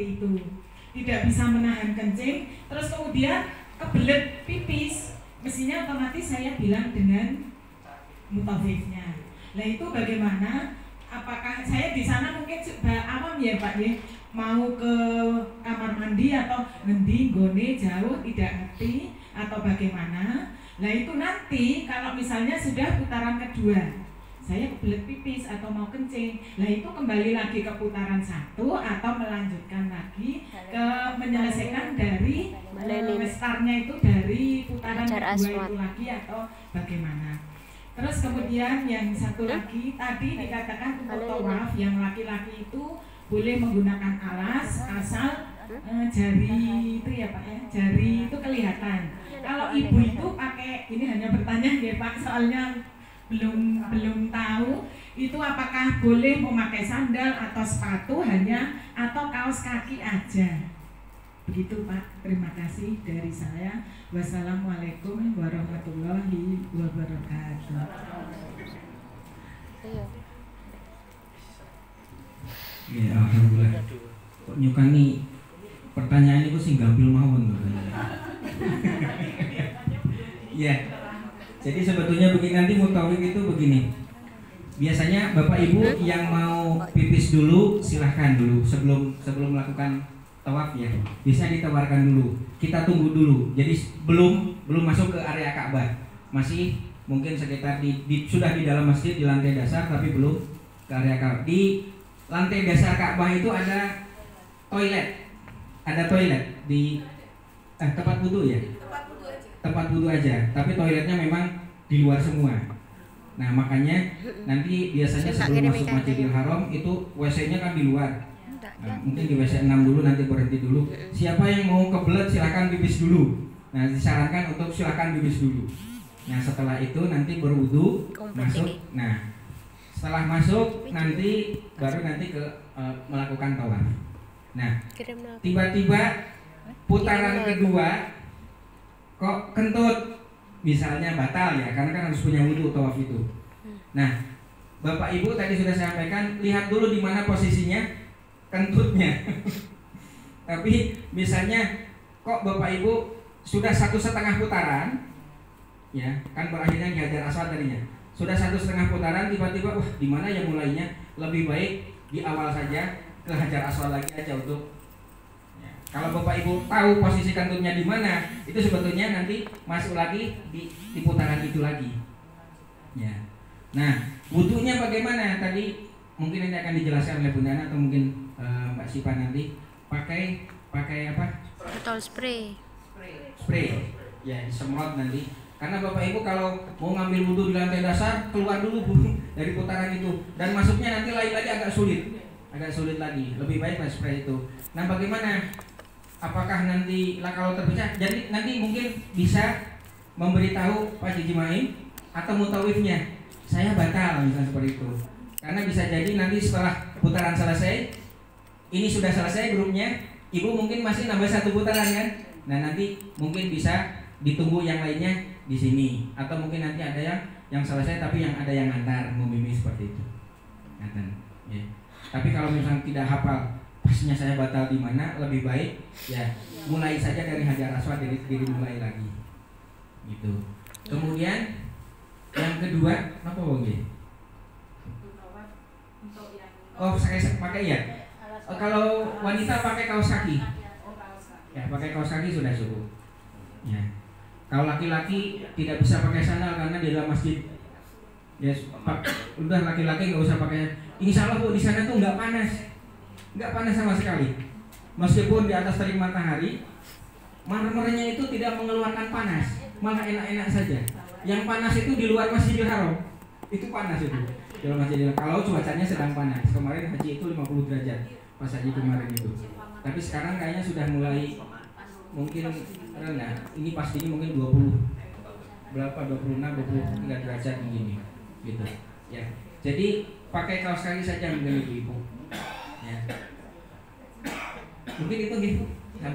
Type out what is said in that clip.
seperti itu, tidak bisa menahan kencing, terus kemudian kebelet pipis, mestinya otomatis saya bilang dengan mutawifnya. Nah itu bagaimana? Apakah saya di sana mungkin sudah awam ya Pak ya, mau ke kamar mandi atau ngendi gone jauh tidak ngerti atau bagaimana? Nah itu nanti kalau misalnya sudah putaran kedua, saya kebelet pipis atau mau kencing, nah itu kembali lagi ke putaran satu atau melanjutkan lagi ke menyelesaikan dari startnya itu dari putaran kedua itu lagi atau bagaimana? Terus kemudian yang satu lagi tadi dikatakan untuk tawaf yang laki-laki itu boleh menggunakan alas asal jari itu ya Pak ya, jari itu kelihatan. Kalau ibu itu pakai, ini hanya bertanya ya Pak, soalnya belum tahu itu apakah boleh memakai sandal atau sepatu hanya atau kaos kaki aja. Begitu Pak, terima kasih dari saya. Wassalamualaikum warahmatullahi wabarakatuh. Ya alhamdulillah. Kok nyukani pertanyaan itu sih gampil mawon tuh. Ya. Jadi sebetulnya begini, nanti mutawif itu begini. Biasanya Bapak Ibu yang mau pipis dulu silahkan dulu sebelum melakukan tawaf ya, bisa ditawarkan dulu. Kita tunggu dulu. Jadi belum masuk ke area Ka'bah, masih mungkin sekitar sudah di dalam masjid di lantai dasar, tapi belum ke area Ka'bah. Di lantai dasar Ka'bah itu ada toilet di tempat wudu ya. Tempat wudu aja, tapi toiletnya memang di luar semua. Nah makanya nanti biasanya sebelum masuk Masjidil Haram itu WC-nya kan di luar. Nah, mungkin di WC 6 dulu, nanti berhenti dulu. Siapa yang mau kebelet silahkan pipis dulu. Nah disarankan untuk silahkan pipis dulu. Nah setelah itu nanti berwudu masuk. Nah setelah masuk nanti baru nanti ke melakukan tawaf. Nah tiba-tiba putaran kedua kok kentut, misalnya batal ya, karena kan harus punya wudu tawaf itu. Nah Bapak Ibu tadi sudah saya sampaikan, lihat dulu di mana posisinya kentutnya. Tapi misalnya kok Bapak Ibu sudah 1,5 putaran, ya kan berakhirnya di Hajar Aswad tadinya. Sudah 1,5 putaran, tiba-tiba wah di mana ya mulainya? Lebih baik di awal saja ke Hajar Aswad lagi aja untuk. Ya. Kalau Bapak Ibu tahu posisi kentutnya di mana, itu sebetulnya nanti masuk lagi di putaran itu lagi. Ya. Nah, wudunya bagaimana? Tadi mungkin nanti akan dijelaskan oleh Bunda Ana atau mungkin Mbak Sipa nanti pakai apa? Botol spray. Ya, disemprot nanti. Karena Bapak Ibu kalau mau ngambil wudhu di lantai dasar, keluar dulu Bu dari putaran itu, dan masuknya nanti lagi agak sulit lagi. Lebih baik pakai spray itu. Nah, bagaimana? Apakah nanti kalau terpecah? Jadi nanti mungkin bisa memberitahu Pak Haji Maim atau mutawifnya, saya batal misalnya seperti itu. Karena bisa jadi nanti setelah putaran selesai, ini sudah selesai grupnya, Ibu mungkin masih nambah 1 putaran kan? Nah nanti mungkin bisa ditunggu yang lainnya di sini, atau mungkin nanti ada yang selesai tapi yang ada yang antar membimbing seperti itu. Ya. Tapi kalau misalnya tidak hafal pastinya saya batal di mana, lebih baik ya mulai saja dari Hajar Aswad, dari mulai lagi. Gitu. Kemudian yang kedua apa Bang? Oh, saya pakai ya. Kalau wanita pakai kaos kaki. Ya, pakai kaos kaki sudah cukup. Ya. Kalau laki-laki tidak bisa pakai sandal karena di dalam masjid. Ya, udah laki-laki nggak usah pakai. Insya Allah Bu, di sana tuh nggak panas sama sekali. Meskipun di atas terik matahari, marmernya itu tidak mengeluarkan panas, malah enak-enak saja. Yang panas itu di luar Masjidil Haram. Itu panas itu. Dalam Masjidil Haram. Kalau cuacanya sedang panas. Kemarin haji itu 50 derajat pas haji kemarin itu. Tapi sekarang kayaknya sudah mulai mungkin rendah. Ini pastinya mungkin 20 berapa 26 23 derajat begini gitu ya. Jadi pakai kaos kaki saja mungkin ibu-ibu ya. Mungkin itu gitu.